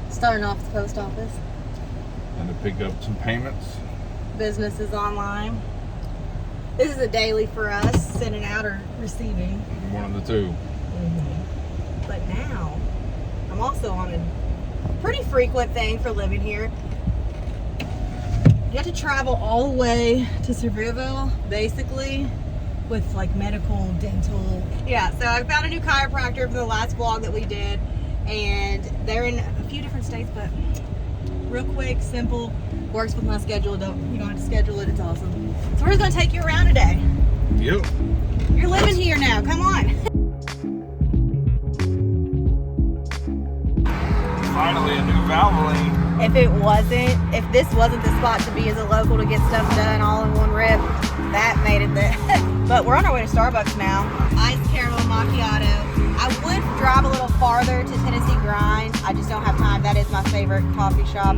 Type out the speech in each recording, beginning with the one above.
Starting off at the post office. And to pick up some payments. Business is online. This is a daily for us, sending out or receiving. One of the two. But now, I'm also on a pretty frequent thing for living here. You have to travel all the way to Sevierville, basically, with like medical, dental. Yeah, so I found a new chiropractor for the last vlog that we did, and they're in a few different states, but real quick, simple, works with my schedule. You don't have to schedule it. It's awesome. So we're just gonna take you around today. Yep. You're living here now. Come on. Finally, a new Valvoline. If this wasn't the spot to be as a local to get stuff done all in one rip, that made it there. But we're on our way to Starbucks now. Iced caramel macchiato. I would drive a little farther to Tennessee Grind. I just don't have time. That is my favorite coffee shop.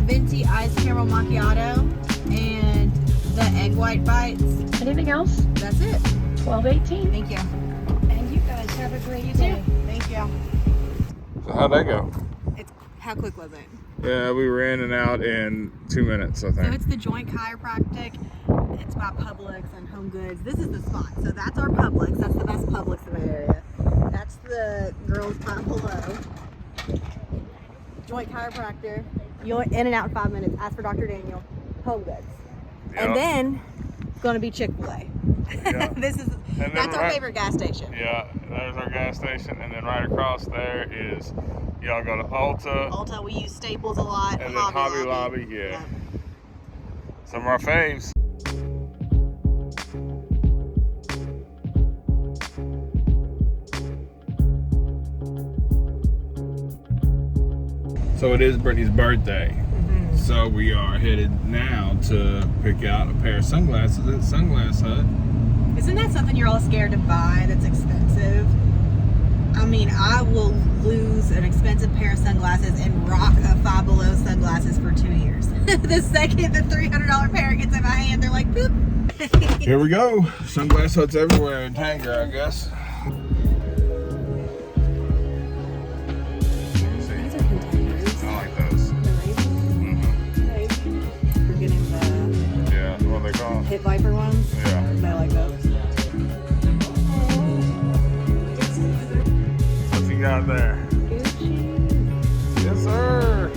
Venti iced caramel macchiato and the egg white bites. Anything else? That's it. 12:18. Thank you. And you guys have a great day. Thank you. So how'd that go? How quick was it? Yeah, we were in and out in 2 minutes, I So think. it's the Joint Chiropractic. It's by Publix and Home Goods. This is the spot. So that's our Publix. That's the best Publix in the area. That's the girls' Five Below. Joint Chiropractor. You're in and out in 5 minutes. Ask for Dr. Daniel. Home Goods. Yeah. And then it's going to be Chick-fil-A. Yeah. That's our favorite gas station. Yeah, there's our gas station, and then right across there is, y'all go to Ulta. Ulta, we use Staples a lot. And then Hobby Lobby, yeah. Yeah. Some of our faves. So it is Brittany's birthday. So we are headed now to pick out a pair of sunglasses at Sunglass Hut. Isn't that something you're all scared to buy that's expensive? I mean, I will lose an expensive pair of sunglasses and rock a Five Below sunglasses for 2 years. The second the $300 pair gets in my hand, they're like, boop. Here we go. Sunglass Huts everywhere in Tanger, I guess. These are containers. I like those. We're getting the Yeah, what are they called? Hit Viper ones. Yeah. I like those. What's he got there? Yes, sir.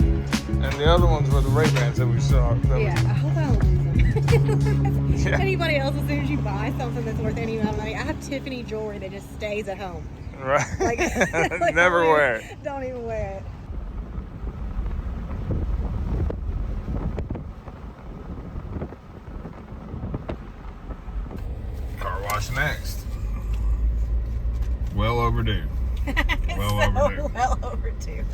And the other ones were the Ray-Bans that we saw. Yeah, I hope I don't lose them. Yeah. Anybody else, as soon as you buy something that's worth any amount of money, I have Tiffany jewelry that just stays at home. Right. Like, Never wear it. Don't even wear it. Car wash next. Well overdue. Well overdue. Well overdue.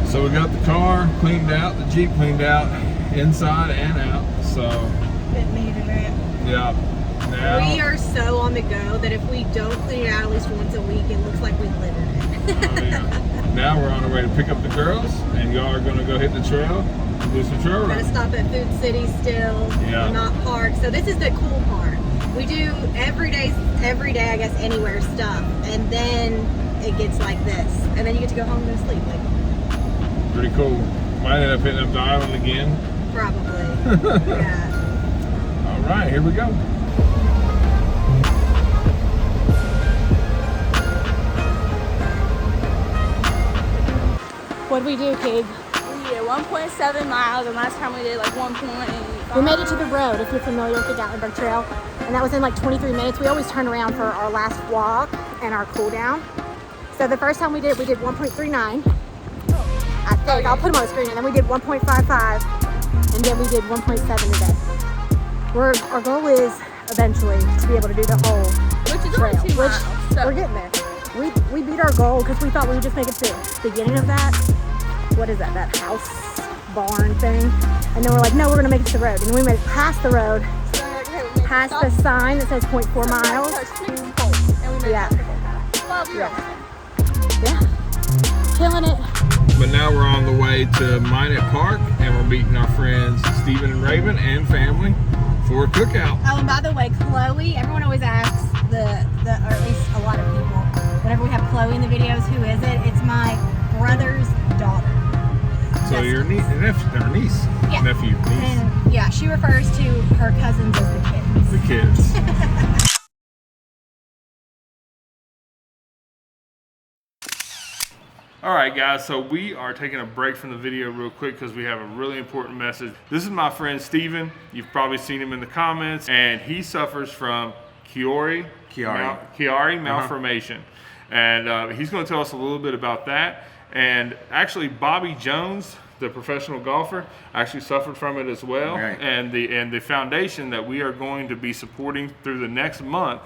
So we got the car cleaned out, the Jeep cleaned out, inside and out. So It needed it. yeah. Now We are so on the go that if we don't clean it out at least once a week, it looks like we live in it. now we're on our way to pick up the girls, and y'all are gonna go hit the trail and do some trail We're gonna running. stop at Food City still. Yeah. We're not parked. So this is the cool part. We do every day, I guess, anywhere stuff, and then it gets like this, and then you get to go home and go to sleep. Like, Pretty cool. Might end up hitting up the island again. probably. Yeah. All right, here we go. What'd we do, Kate? We did 1.7 miles, and last time we did like 1.5. We made it to the road, if you're familiar with the Gatlinburg Trail, and that was in like 23 minutes. We always turn around for our last walk and our cool down. So the first time we did 1.39. I think I'll put them on the screen, and then we did 1.55, and then we did 1.7 today. Our goal is eventually to be able to do the whole Which is trail, only 2 miles. So we're getting there. We beat our goal because we thought we would just make it to the beginning of that. What is that? That house barn thing. And then we're like, no, we're gonna make it to the road. And then we made it past the road, past the sign that says 0.4 miles. Yeah. Yeah. Killing it. But now we're on the way to Minot Park, and we're meeting our friends Stephen and Raven and family for a cookout. Oh, and by the way, Chloe, everyone always asks or at least a lot of people, whenever we have Chloe in the videos, who is it? It's my brother's daughter. So your niece, Yeah. nephew, niece. And yeah, she refers to her cousins as the kids. The kids. All right, guys, so we are taking a break from the video real quick because we have a really important message. This is my friend Steven. You've probably seen him in the comments, and he suffers from Chiari Malformation. And he's going to tell us a little bit about that. And actually, Bobby Jones, the professional golfer, actually suffered from it as well. Right. And the foundation that we are going to be supporting through the next month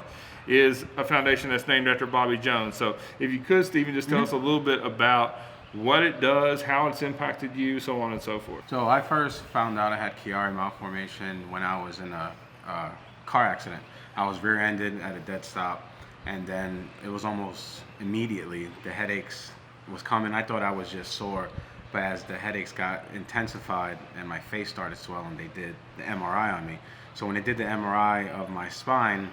is a foundation that's named after Bobby Jones. So if you could, Stephen, just tell us a little bit about what it does, how it's impacted you, so on and so forth. So I first found out I had Chiari Malformation when I was in a car accident. I was rear-ended at a dead stop, and then it was almost immediately the headaches was coming. I thought I was just sore, but as the headaches got intensified and my face started swelling, they did the MRI on me. So when they did the MRI of my spine,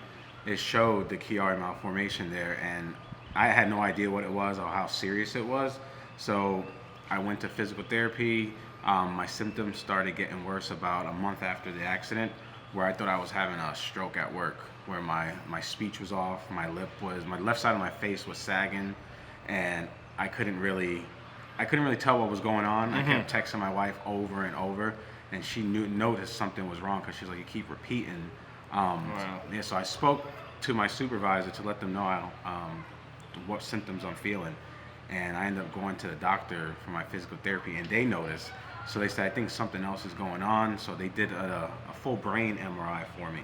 it showed the Chiari Malformation there, and I had no idea what it was or how serious it was. So I went to physical therapy. My symptoms started getting worse about a month after the accident, where I thought I was having a stroke at work, where my speech was off, my left side of my face was sagging, and I couldn't really tell what was going on. I kept texting my wife over and over, and she noticed something was wrong because she's like, you keep repeating. Yeah, so I spoke to my supervisor to let them know what symptoms I'm feeling, and I ended up going to the doctor for my physical therapy, and they noticed. So they said, I think something else is going on. So they did a full brain MRI for me,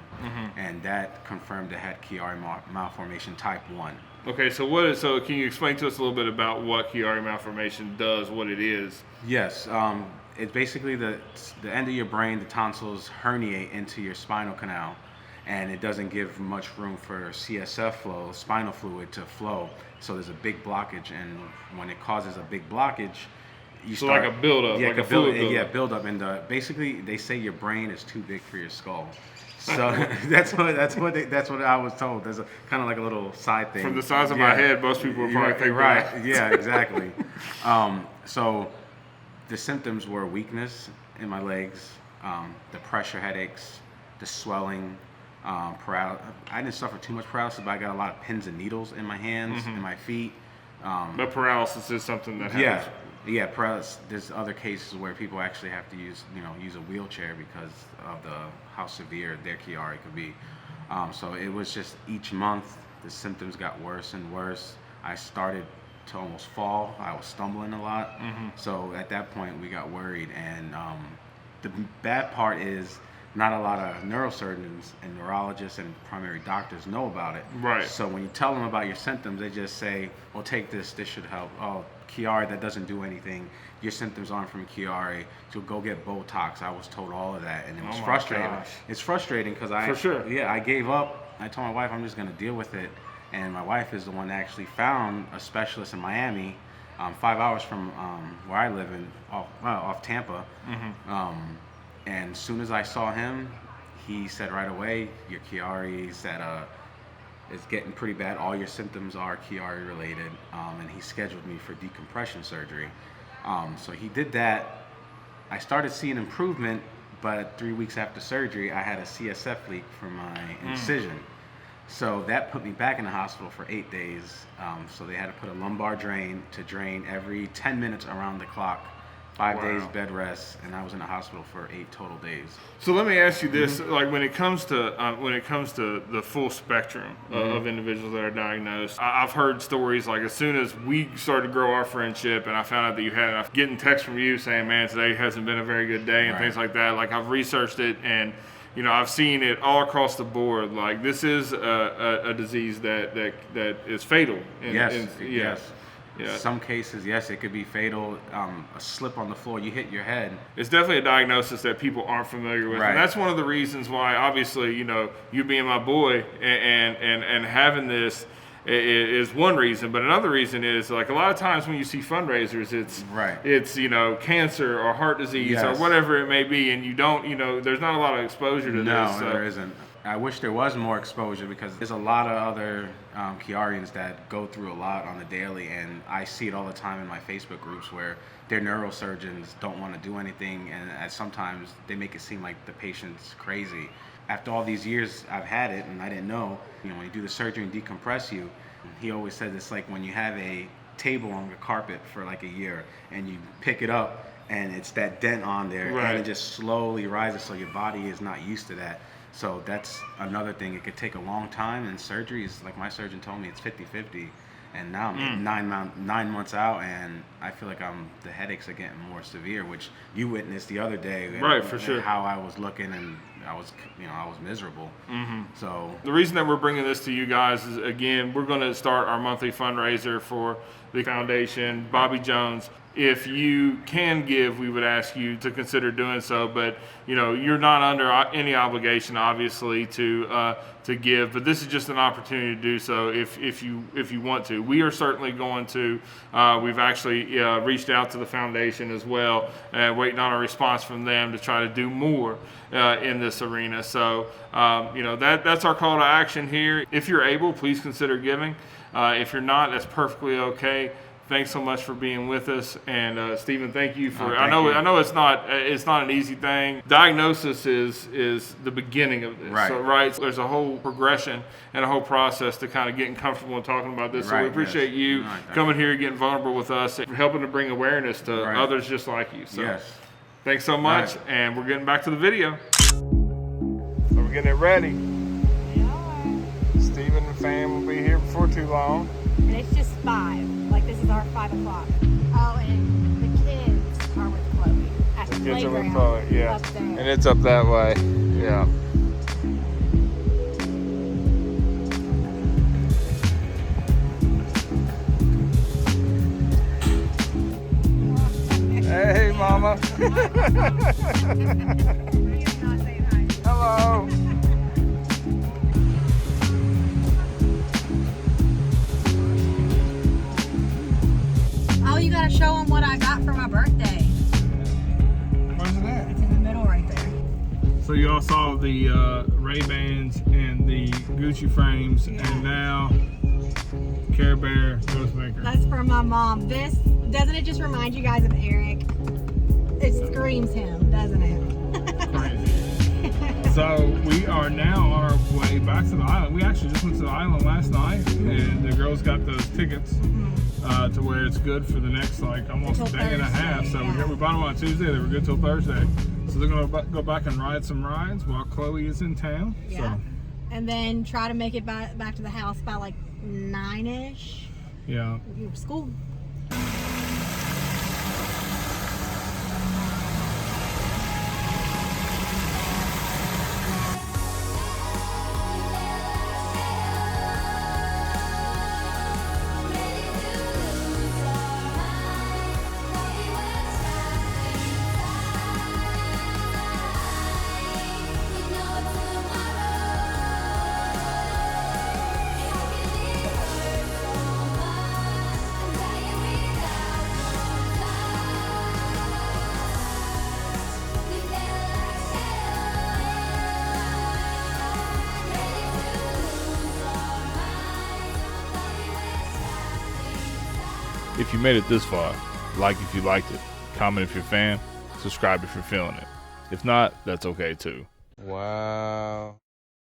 and that confirmed I had Chiari Malformation type 1. Okay, so can you explain to us a little bit about what Chiari Malformation does, what it is? Yes, it's basically the end of your brain, the tonsils herniate into your spinal canal, and it doesn't give much room for CSF flow, spinal fluid, to flow. So there's a big blockage, and when it causes a big blockage, you start like a buildup, yeah, like a fluid buildup. Yeah, buildup, and basically they say your brain is too big for your skull. So that's what I was told. There's kind of like a little side thing. From the size of my head, most people would probably think right. that. Yeah, exactly. So the symptoms were weakness in my legs, the pressure headaches, the swelling, paralysis. I didn't suffer too much paralysis, but I got a lot of pins and needles in my hands and my feet. But paralysis is something that happens. Yeah, paralysis. There's other cases where people actually have to use a wheelchair because of how severe their Chiari could be. So it was just each month the symptoms got worse and worse. I started to almost fall. I was stumbling a lot. So at that point we got worried, and the bad part is not a lot of neurosurgeons and neurologists and primary doctors know about it. Right. So when you tell them about your symptoms, they just say, well, take this should help. Oh, Chiari, that doesn't do anything. Your symptoms aren't from Chiari, so go get Botox. I was told all of that, and it was frustrating. Gosh. It's frustrating because I gave up. I told my wife I'm just going to deal with it, and my wife is the one that actually found a specialist in Miami, 5 hours from where I live off Tampa. And as soon as I saw him, he said right away, your Chiari said it's getting pretty bad. All your symptoms are Chiari related, and he scheduled me for decompression surgery. So he did that. I started seeing improvement, but 3 weeks after surgery, I had a CSF leak from my incision. So that put me back in the hospital for 8 days. So they had to put a lumbar drain to drain every 10 minutes around the clock. 5 days bed rest, and I was in the hospital for 8 total days. So let me ask you this: like when it comes to the full spectrum of individuals that are diagnosed, I've heard stories like as soon as we started to grow our friendship, and I found out that you had enough, getting texts from you saying, "Man, today hasn't been a very good day," and things like that. Like I've researched it, and I've seen it all across the board. Like this is a disease that is fatal. Yes. Yeah. Some cases, yes, it could be fatal. A slip on the floor, you hit your head. It's definitely a diagnosis that people aren't familiar with. Right. And that's one of the reasons why, obviously, you being my boy and having this, is one reason, but another reason is like a lot of times when you see fundraisers, it's you know, cancer or heart disease or whatever it may be, and you don't, you know, there's not a lot of exposure to this. No, there isn't. I wish there was more exposure because there's a lot of other Chiarians that go through a lot on the daily, and I see it all the time in my Facebook groups where their neurosurgeons don't want to do anything, and sometimes they make it seem like the patient's crazy. After all these years I've had it and I didn't know, you know, when you do the surgery and decompress you, he always said it's like when you have a table on the carpet for like a year and you pick it up and it's that dent on there, and it just slowly rises, so your body is not used to that. So that's another thing. It could take a long time, and surgery is, like my surgeon told me, it's 50-50. And now I'm 9 months out, and I feel like the headaches are getting more severe, which you witnessed the other day. Right, for sure. How I was looking, and I was miserable. So the reason that we're bringing this to you guys is, again, we're going to start our monthly fundraiser for the foundation, Bobby Jones. If you can give, we would ask you to consider doing so, but you know, you're not under any obligation, obviously, to give. But this is just an opportunity to do so if you want to. We are certainly going to. We've actually reached out to the foundation as well, waiting on a response from them to try to do more in this arena. So you know, that's our call to action here. If you're able, please consider giving. If you're not, that's perfectly okay. Thanks so much for being with us, and Stephen, thank you for. I know it's not an easy thing. Diagnosis is the beginning of this, so there's a whole progression and a whole process to kind of getting comfortable and talking about this. So we appreciate you coming here, getting vulnerable with us, and helping to bring awareness to others just like you. So thanks so much, and we're getting back to the video. So we're getting it ready. Stephen and fam will be here before too long. And it's just 5. Like, this is our 5 o'clock. Oh, and the kids are with Chloe at the Kids are with playground. Chloe, yeah. Up there. And it's up that way. Yeah. Hey, Mama. Hello. Oh, you gotta show them what I got for my birthday. Where's it at? It's in the middle right there. So you all saw the Ray-Bans and the Gucci frames, and now Care Bear Ghostmaker. That's for my mom. This, doesn't it just remind you guys of Eric? It screams him, doesn't it? Crazy. So we are now on our way back to the island. We actually just went to the island last night, and the girls got those tickets to where it's good for the next like almost a day and a half. So we bought them on Tuesday. They were good till Thursday. So they're gonna go back and ride some rides while Chloe is in town. Yeah. So. And then try to make it back to the house by like 9-ish. Yeah. School. If you made it this far, like if you liked it, comment if you're a fan, subscribe if you're feeling it. If not, that's okay too. Wow.